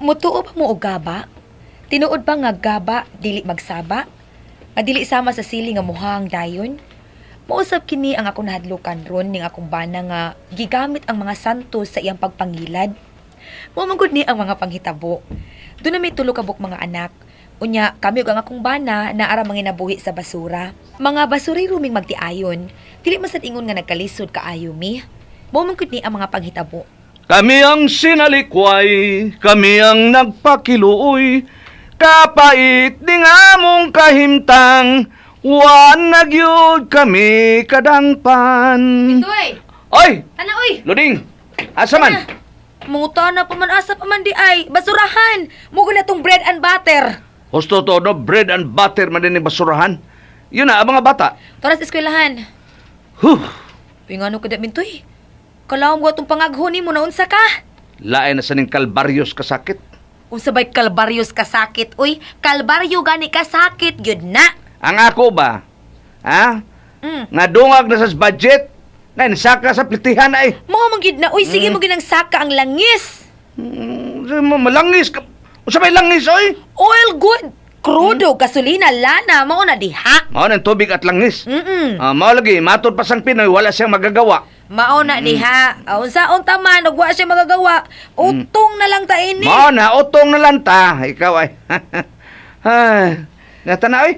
Mutuo ba mo og gaba? Tinuod ba nga gaba dili magsaba? Nga dili sama sa sili nga muhang dayon? Mausab kini ang akong nahadlukan ron ning akong bana nga gigamit ang mga santos sa iyang pagpangilad. Mamangod ni ang mga panghitabo. Doon na may tulo kabuk mga anak. Unya, kami ug ang akong bana na ara manginabuhi sa basura. Mga basurero ming magtiayon. Dili masad ingon nga nagkalisod kaayo mi. Mamangod ni ang mga panghitabo. Kami ang sinalikway, kami ang nagpakiluoy, kapait ding among kahimtang, wan nagyud kami kadangpan. Toy! Oy! Ana oy! Luding! Asa man? Munguta na pa man asa pa man di ay. Basurahan! Mugo na tong bread and butter. Gusto to, no? Bread and butter man din yung basurahan. Yun na, ang mga bata. Toras eskwelahan. Huh! Uy nga no kada mintoy. Kalawang mo itong pangaghuni mo na unsa ka? Lain na sa ning kalbaryos kasakit. Unsa ba'y kalbaryos kasakit? Uy, kalbaryo gani kasakit, yun na. Ang ako ba? Ha? Nga dungag na sa budget, na insaka sa plitihan ay. Mga manggid na, uy, sige mo ginang saka ang langis. Malangis ka. Unsa may langis, oy? Oil good. Krudo, gasolina, lana, mao na diha. Mao ng tubig at langis. Mao lagi, matod pa sang Pinoy, wala siyang magagawa. Mao na diha. Unsaon taman, ug wa siya magagawa. Utong na lang ta ini. Mao na, utong na lang ta. Ikaw ay. Ay, nata na, oy.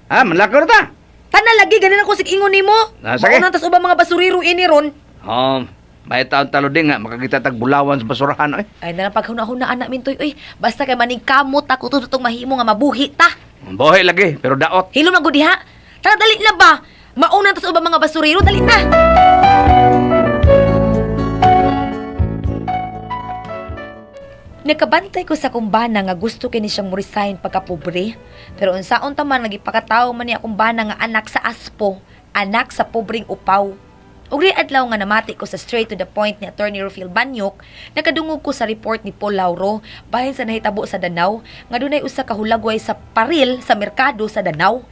Malakaw na ta. Tanan lagi, ganin ako sig ingon nimo. Sige. Mao na tas ubang mga basurero ini ron. May taon taloding nga, makakita tag bulawan sa basurahan, oy. Ay, na paghuna-huna anak mintoy, uy. Basta kay maning kamot ako tututong mahimo nga mabuhi ta. Buhay lagi, pero daot. Hilom na gud diha. Tara dali na ba? Mauna tas ubang mga basurero, dali na. Nakabantay ko sa kumbana nga gusto kini siyang mo-resign pagka-pobre. Pero unsaon ta man nagipakatawo man ni akong bana nga anak sa aspo, anak sa pobreng upaw. Ug adlaw nga namati ko sa straight to the point ni Attorney Rufil Banyok, nakadungog ko sa report ni Paul Lauro bahin sa nahitabo sa Danau nga dunay usa ka hulagway sa paril sa merkado sa Danau.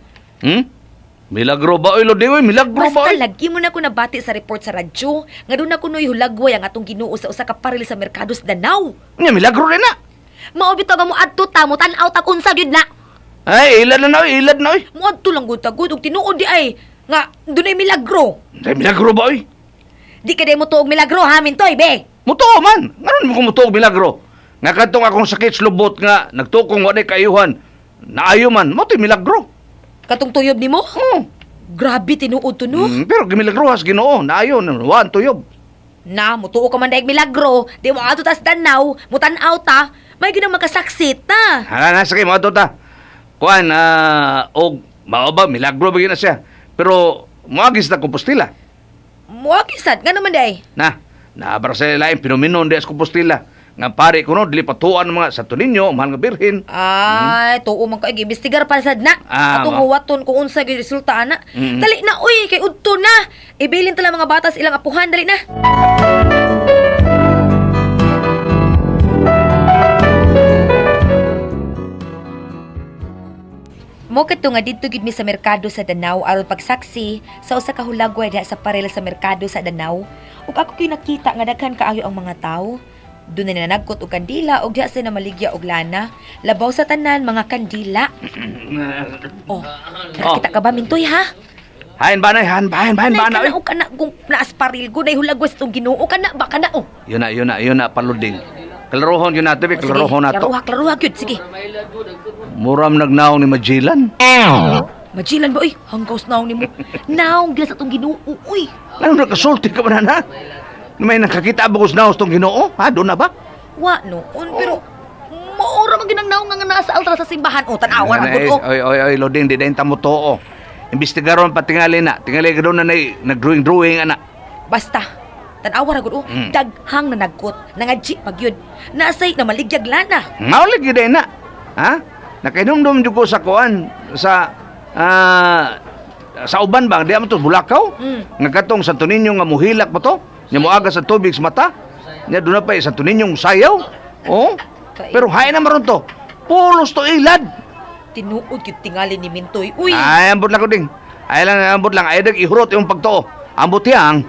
Milagro ba, oy, Lodi, oy? Milagro ba, Basta oy? lagi mo na ko nabati sa report sa radyo nga doon na kunoy hulagway ang atong Ginoo sa usa ka paril sa merkado sa Danau. Nya, milagro rin na. Mao bitaw nga mo adto ta mo tan-aw ta unsa gyud na. Ay, ilad na, oy, ilad na, oy. Mo adto lang gud tagud ug tinuod di ay nga dunay milagro. Ay, milagro ba, oy? Di ka day mo tuog milagro ha mintoy be. Mutuo man. Ngayon mo kung mutuo milagro. Nga katong akong sakit sa lubot nga, nagtukong waday kaayuhan. Naayo man, mo milagro. Katong tuyob nimo? Oh. Grabe tinuod to no. Pero gimilagrohas Ginoo, naayo, wan tuyob. Na mutuo ka man daig milagro, di mo adto ta sa Danau, mo tan-aw ta, may ginang makasaksit ta. Hala, sige mo ato ta. Kuan, og, mao ba, milagro ba yun na siya. Pero, muagis na Compostela. Muakisat nga naman day. Naabara sa lain, pinuminon di as Compostela. Nga pare ko no, dili patuan ng mga Santo Niño, mahal nga birhin. Ay, tuo man ka imbestigar pa sad na. Atong huwaton kung unsa gyud resulta ana. Dali na uy, kay udto na. Ibilin tala mga batas ilang apuhan, dali na. Mo kadto nga didto gid mi sa merkado sa Danau aron pagsaksi sa usa ka hulagway diha sa parel sa merkado sa Danau. Ug ako kay nakita nga daghan kaayo ang mga tawo. Doon na nanagkot og kandila og diha sa namaligya og lana. Labaw sa tanan mga kandila. Nakita ka ba mintoy ha? Hain ba na, hain ba na, Kana og kana kung naasparil ko day hulagwas tong Ginoo kana ba kana oh. Yun na, paluding. Klarohon yun natin, klarohon na to. Klaruha gyud sige. Muram nagnaong ni Magellan. Majilan ba oy? Hanggaws naong nimo. Naong gila sa tong Ginoo uy. Ano nakasulti ka ba na? May nakakita ba ko sa naos tong Ginoo? Ha, doon na ba? Wa noon pero maura man ginang naong nga naa sa altar sa simbahan o tan-awa ra gud oh. Oy, Loding, di dahin tamo to. Imbestigaron pa tingali na. Tingali ka doon na nag-drawing, ana. Basta, tan-awa ra gud oh. Daghang na nagkot, nangadji pag yun. Nasay na maligyag lana. Maulig yun na. Ha? Nakainumdum ko sa kuan, sa uban ba? Di mo to, Bulakaw? Nga katong Santo Niño nga muhilak pa to? Nya moaga sa tubig sa mata? Nya doon na pa Santo Niñong sayaw? Oh? Pero hain na maron to. Pulos to ilad. Tinuod yung tingali ni Mintoy. Uy! Ay, ambot lang ko ding. Ay lang, ambot lang. Ay, ihurot yung pagtoo. Ambot yang.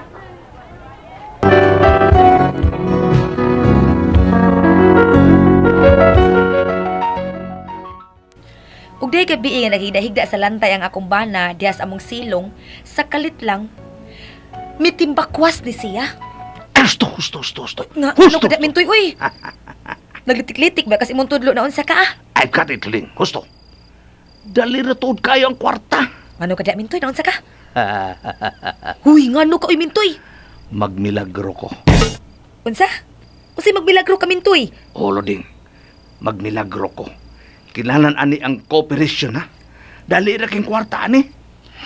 Ug day gabi nga naghigda-higda sa lantay ang akong bana diha sa among silong, sa kalit lang mitimbakwas ni siya. Husto. Nga ano kada mintoy uy. Naglitik-litik ba kasi imong tudlo na unsa ka ah? I've got it, Ling. Husto. Dali na tuod kayo ang kwarta. Ano kada mintoy na unsa ka? Huy, ngano ka uy mintoy? Magmilagro ko. Unsa? Unsay magbilagro ka mintoy? Ding. Magmilagro ko. Kinahanglan ani ang cooperation, ha? Dali ra king kwarta ani.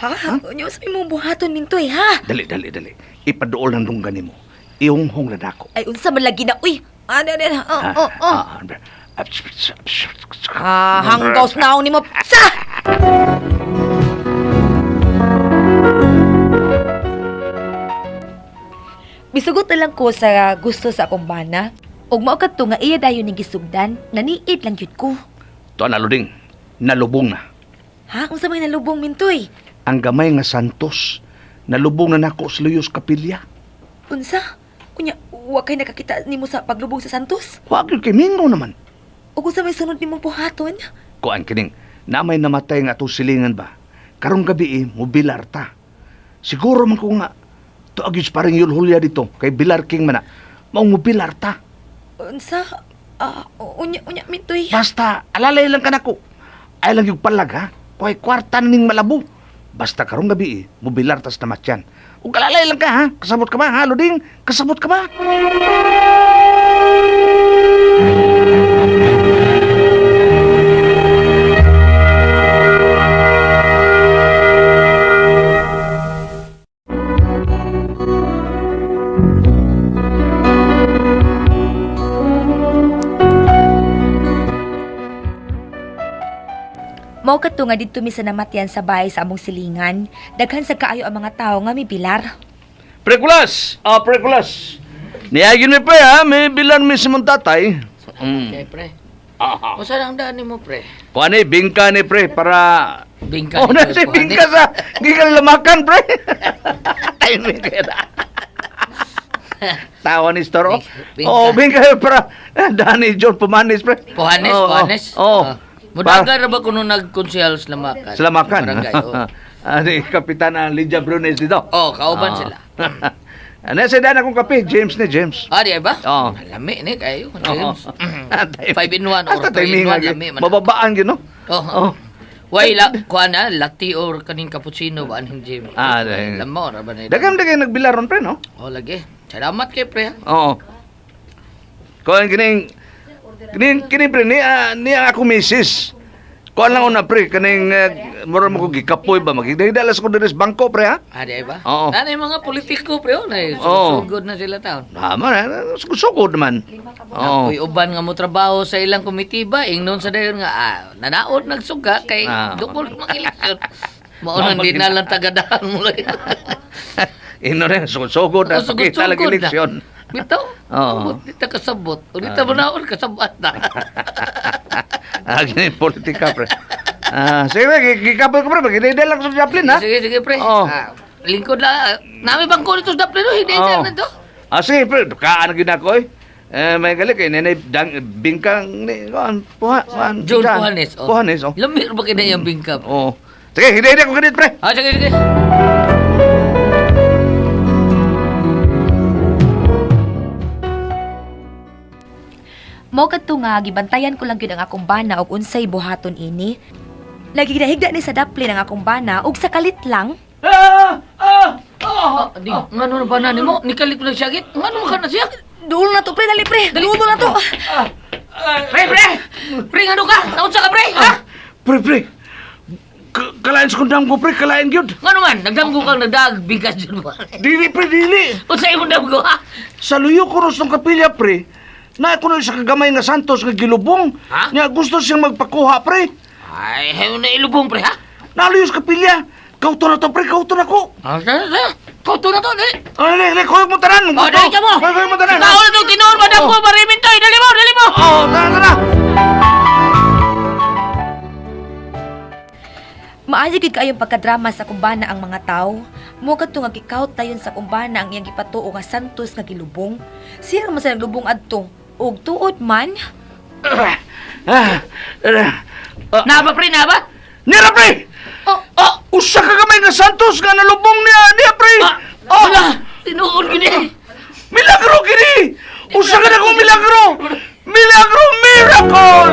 Ha? Unyo sa imong buhaton mintoy ha? Dali. Ipaduol ng dunggan nimo. Ihonghong na nako. Ay unsa man lagi na uy. Ano. Hanggaws na ni mo. Sa! Misugot na lang ko sa gusto sa akong bana. Ug mao kadto nga iya dayon ning gisugdan, naniid lang gyud ko. To na Luding. Nalubong na. Ha? Unsa may nalubong mintoy? Ang gamay nga santos. Nalubong na nako sa Luyos Kapilya. Unsa? Kunya, wa kay nakakita nimo sa paglubong sa Santos? Huwag yung kimingo naman. Ug unsa may sunod nimong buhaton? Kuan kining, namay namatay nga to silingan ba? Karong gabi mobilar ta. Siguro man ko nga, to agyos parang yulhulya dito, kay Bilar King man na, maong mobilar ta. Unsa? Unya mintoy. Basta, alalay lang ka nako. Ay lang yung palag ha, kuhay kwarta ning malabo. Basta karong gabi mobilar tas na matyan. Ug alalay lang ka ha, kasabot ka ba ha, Luding? Kasabot ka ba? Mao kadto nga didto mi sa namatyan sa bahay sa among silingan, daghan sa kaayo ang mga tawo nga mibilar. Prekulas! Prekulas! Niyagin mi pre ha, may bilan mi si mong tatay. Okay, pre. O saan ang daan mo, pre? Kuan bingka ni pre, para... Bingka. Na si bingka sa... Gikan lamakan pre. Tayo mi kaya tawa ni Store. Bingka para... Dani John Pumanis pre. Puhanes. Mudagan na ba kung nag-konsyal sa Lamakan? Sa Lamakan? Barangay, Ani, Kapitana Lydia Brunes dito. Kauban sila. Ano sa daan akong kape? James. Di ba? Oo. Lami ni kayo. James. 5 5 in 1 or 2 in 1. Lami man. Mababaan yun, no? Oo. Kuha na, latte or kaning cappuccino ba aning James? Dahil. Lamo, ba na Dagam nagbilaron, pre, no? Lagi. Salamat kay pre. Oo. Kuhan kining pre, ni ako misis. Kuhan lang una, pre, kining mura mo ko gikapoy ba? Maghidalas ko din sa bangko, pre, ha? Di ba? Oo. Nanay mga politiko pre, Oo. sugod na sila taon. Sugod naman. Oo. Uy, uban nga mo trabaho sa ilang komitiba, ingnon sa dayon nga, nanaod nagsuga, kay dukol mag-eleksyon. Maunang di na lang tagadahan mo lang. Ino rin, sugod na, pakita lang eleksyon. Bitaw? Oo. Di ta kasabot. O di ta manaon, kasabat na. Ganyan politika, pre. Sige, gikapal ko, pre. Maghinay lang sa Joplin, ha? Sige, pre. Oo. Lingkod lang. Nami bangko nito sa Daplin, hindi na to. Sige, pre. Kaan ang ginako, may gali kay Nenay Bingkang ni John Puhanes. Puhanes, oh. Lamir ba kina yung bingkap? Oo. Sige, hinay ko ganit, pre. Sige. Mao kadto nga gibantayan ko lang gyud ang akong bana og unsay buhaton ini. Nagigdahigda ni sa daplin ang akong bana ug sa kalit lang. Ngano na ba na mo? Nikalik na siya git. Ngano ka na siya? Duol na to pre, dali pre. Duol na to. Pre, ngano ka? Naunsa ka pre? Ha? Pre. Kalain sa kundam ko, pre. Kalain gyud. Ngano man? Nagdamgo kang nagdag bingkas dyan mo. Dili, pre, dili. Unsa imong damgo ha? Sa luyo ko ros ng kapilya, pre. Na ako na sa kagamay nga santos nga gilubong. Ha? Niya gusto siyang magpakuha, pre. Ay, hayo na ilubong pre ha? Naluyos kapilya. Kauto na to, pre. Kauto na ko. Kauto na to, dali. Kuyog mo tanan. Dali ka mo. Kuyog mo tanan. Ikaw na itong tinuor, madam ko, marimin to. Dali mo. Tara. Maayo gid kayong pagkadrama sa kumbana ang mga tawo. Mo kadto nga gikaut tayon sa kumbana ang iyang gipatuo nga santos nga gilubong. Sira man sa naglubong adto. Og tuod man. Naba pre, naba? Nira, pre! Usa ka gamay nga Santos nga nalubong niya, pre! Wala! Tinuod gini! Milagro kini! Usa ka na kong milagro! Milagro, miracle!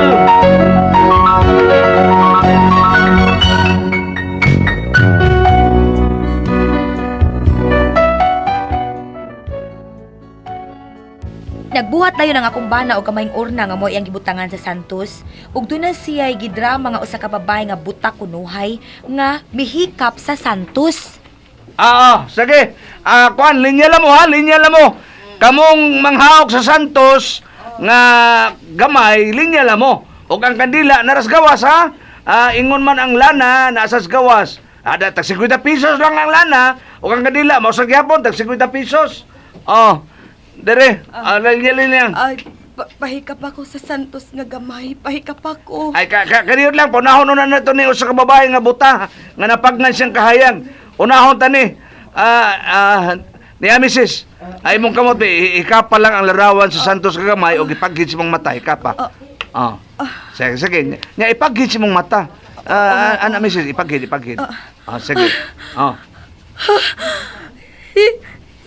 Nagbuhat na yun ang akong bana o kamayng urna nga mo iyang gibutangan sa Santos. Ug doon na siya gidrama nga usa ka babae nga butak kunuhay nga mihikap sa Santos. Sige. Kuan, linya lang mo ha, linya lang mo. Kamong manghawak sa Santos nga gamay, linya lang mo. Ug ang kandila, naras gawas ha. Ingon man ang lana, nasas gawas. Tag 50 pesos lang ang lana. Ug ang kandila, mausag yapon, tag 50 pesos. Dere, linya. Ay, pahikap ako sa Santos nga gamay. Pahikap ako. Ay, kaniyot lang, punahon na to ni usa ka babae nga buta, nga napagnan siyang kahayag. Unahon ta ni, niya misis, ay mong kamot, ikapa lang ang larawan sa Santos kagamay o ipagkit si mong mata, ikapa. Sige, niya ipagkit si mong mata. Ana misis, ipagkit. Sige.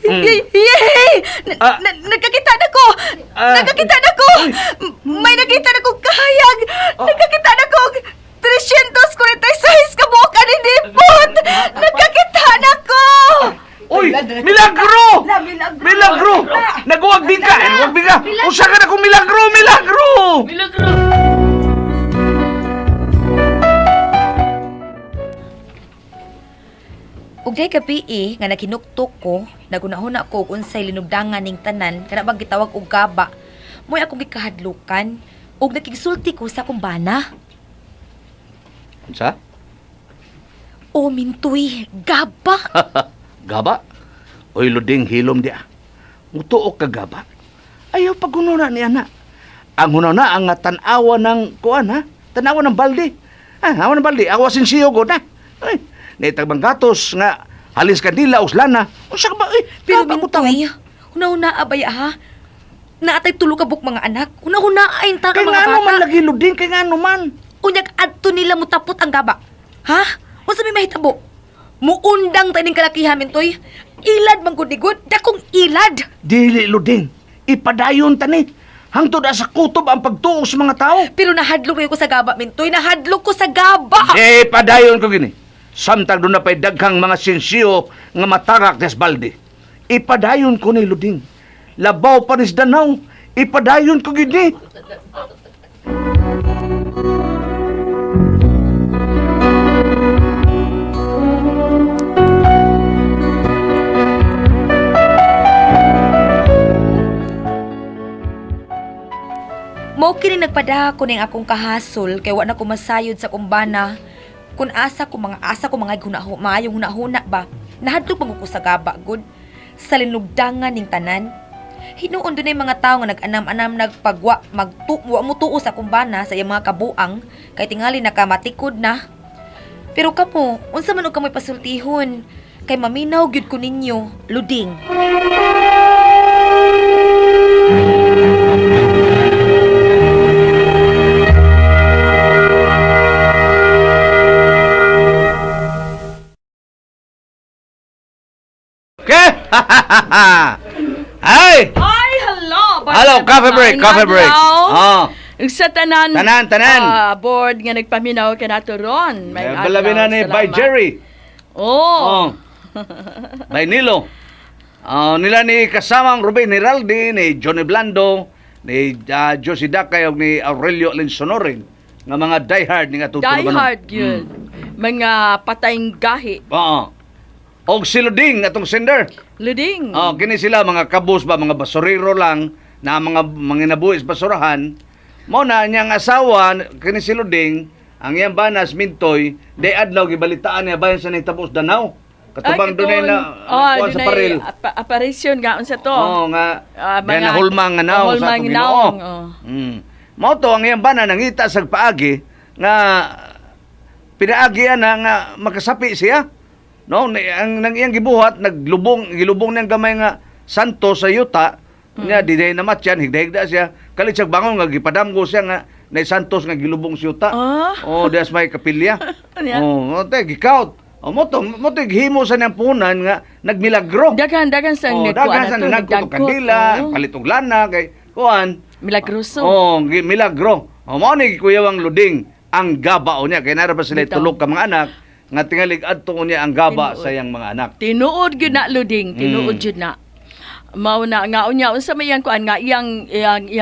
Yay! Nagkakita na ko! Nagkakita na ko! May nakita na kong kahayag! Nagkakita na ko! 346 kabuka ni Nipot! Nagkakita na ko! Uy! Milagro! Milagro! Naghuwag ka! Usa ka na kong milagro! Milagro! Ug day kapi nga nakinuktok ko, nagunahuna ko kung unsay linugdangan ning tanan kana bang gitawag og gaba. Mo'y akong gikahadlukan ug nakigsulti ko sa akong bana. Sa? O mintoy, gaba. Gaba? Oy, luding hilom dia. Mutuok ka gaba. Ayaw pagununa niya na. Ang hunana ang tanawa ng kuan ha? Tanawa ng balde. Awan ng balde. Awasin siyo go na. Ay, naitagbang gatos nga halis kandila uslana. Unsa ka ba? Pero gaba ko tawag. mintoy, huna-huna abaya ha. Naatay tulo ka buk mga anak. Huna-huna ay ta ka Kaya mga nga bata. naman lagi luding. Kaya nga naman. Unyag adto nila mutapot ang gaba. Ha? Unsa may mahitabo? Muundang taning kalakihan mintoy. Ilad man gud ni gud, dakong ilad. Dili luding. Ipadayon tani. Hangtod sa kutob ang pagtuos sa mga tao. Pero nahadlok ko sa gaba mintoy, nahadlok ko sa gaba. Padayon ko gini. Samtang doon na pa'y daghang mga sinsiyo nga matagak des balde. Ipadayon ko ni luding. Labaw pa nis danaw. Ipadayon ko gini. Mao kini nagpada ko ning akong kahasol kay wa na ko masayod sa kumbana. Kun asa ko mga maayong hunahuna ba. Nahadlok pag ko sa gaba gud sa linugdangan ning tanan. Hinuon dunay mga tawo nga nag-anam-anam nagpagwa mutuo sa kumbana sa iyang mga kabuang kay tingali nakamatikod na. Pero kamo, unsa man og kamoy pasultihon kay maminaw gyud ko ninyo, luding. Okay? Ay! Ay, hello! Hello, coffee break. Sa tanan. Tanan. Board nga nagpaminaw ka na to ron. May Balabi na ni by salamat. Jerry. Oh. By Nilo. Nila ni kasamang Ruben Hiraldi, ni Johnny Blando, ni Josie Dakay, o ni Aurelio Linsonorin. Nga mga diehard ni nga tutulungan. Die hard yun. Mga patayng gahi. Og si Luding atong sender. Luding. Kini sila mga kabus ba, mga basurero lang na mga manginabuhis basurahan. Mo na niyang asawa kini si Luding, ang iyang banas mintoy, day adlaw gibalitaan niya bayan sa nitapos Danau. Katubang dunay na kuwan sa paril. Apparition nga unsa to. Nga mga hulmang nga naw sa atong Ginoo. Mao to ang iyang bana nangita sa paagi nga pinaagi na nga makasapi siya. No, ang iyang gibuhat gilubong niyang gamay nga santo sa yuta. Nga di day namatyan, higda-higda siya. Kalit siya bangon nga gipadamgo siya nga na Santos nga gilubong siyuta. Ah. Oh, das may kapilya. Anya? Oh, te gikaut. Oh, mo himo sa niyang punan nga nagmilagro. Dagan sa Oh, nagkuan daghan sa nagkuto kandila, palitog lana kay kuan. Milagroso. Oh, milagro. Oh, mao ni kuyawang luding ang gaba o niya kay nara ba sila Bitaw. tulog ka mga anak nga tingalig adto niya ang gaba Tinuod. sa iyang mga anak. Tinuod gyud na luding, tinuod gyud na. Mao na nga unya unsa may yang kuan nga iyang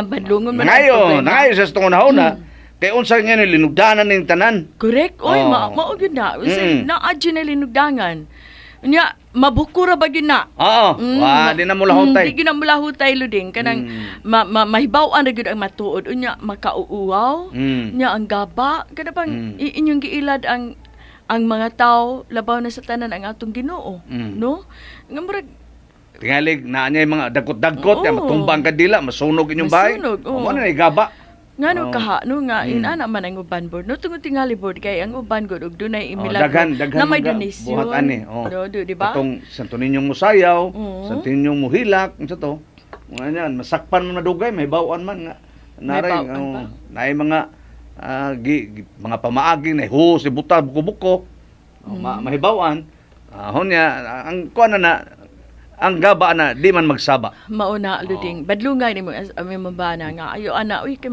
bandlungon man ang problema. Nangayo sa tungod na kay unsa nga ni linugdanan ning tanan. Correct. Oy, Oh. mao gyud na. Unsa Mm. na adyo na linugdangan. Unya mabukura ba gyud na? Oo, di na mula hutay. Di gyud na mula hutay luding kanang mahibaw-an ra gyud ang matuod unya makauuaw. Nya ang gaba kada bang inyong giilad ang mga tao labaw na sa tanan ang atong Ginoo, no? Nga murag Tingalig na niya yung mga dagkot-dagkot, Oo. yung matumbang kadila, masunog inyong bahay. Masunog, oo. Mo na igaba. ngano Oh. kaha no nga inana man ang uban board no tungod tingali board kay ang uban god og dunay Oh, imilagro daghan na may mga donasyon. buhat ani. Oh. No, di ba? Katong santo ninyong musayaw, Oo. santo ninyong muhilak, unsa to? Mga yan, masakpan man madugay, may bawaan man nga. Naray, bawaan pa. naay mga mga pamaagi na hus, ibuta buko-buko. Mahibawan. Honya ang kuan na ang gaba na di man magsaba. Mauna luding badlungay nimo ami mabana nga ayo ana uy kay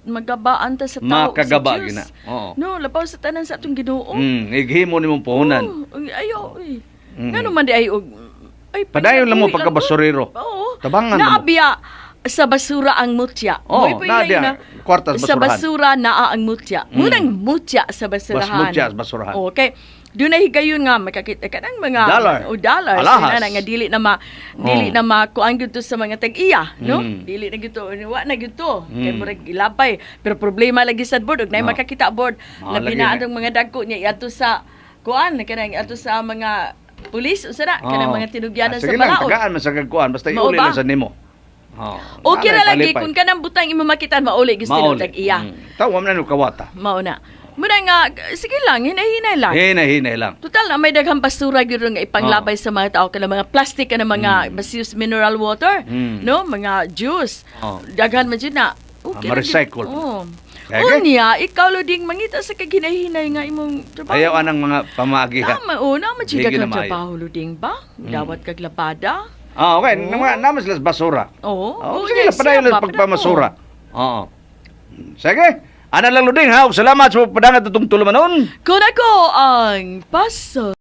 magabaan ta sa tao Makagaba sa Diyos. gina. Oo. No, labaw sa tanan sa atong Ginoo. Ighimo nimong puhunan. Oh, ayo uy. Ngano man di ay og ay Padayon lang mo uy, pagkabasurero. Oo. Tabangan mo. Naabiya sa basura ang mutya. Oo, Mo'y na pailayo diya, kwartas Sa basurahan. basura naa ang mutya. Munang mutya sa basurahan. Mutya sa basurahan. Okay. Doon na higayon nga makakita ka ng mga Dollar. dollars Alahas. na nga dili na kuan gyud to sa mga tag-iya, no? Dili na gyud to, wa na gyud to. Kay murag ilapay. Pero problema lagi sa board, og nay makakita board. Labi lagi na na. atong mga dagko niya ato sa kuan kanang ato sa mga pulis usara kanang mga tinugyanan sa Sige lang, balaod. tagaan man sa kagkuan basta Mao iuli ba? lang sa nimo. Okay ra lagi kung kanang butang imo makitan mauli gusto nimo tag-iya. Tawa man na kawata. Mao na. Muna nga sige lang hinay-hinay lang. Hinay lang. Total na may daghang basura gyud nga ipanglabay sa mga tao kana mga plastic kana mga basius mineral water, no? Mga juice. Daghan man jud na. Okay. Ma-recycle. Oh. Kaya Unya, ikaw luding mangita sa kaginay-hinay nga imong trabaho. ayaw anang mga pamaagi ha. Tama, una man jud Higi na daghang maayo. trabaho luding ba? Dawat kag labada. Okay, namas las basura. Oo. Sige lang, padayon lang pagpamasura. Oo. Sige. Ana lang luding ha. Salamat sa padagan tutong tulumanon. Kung ako ang paso.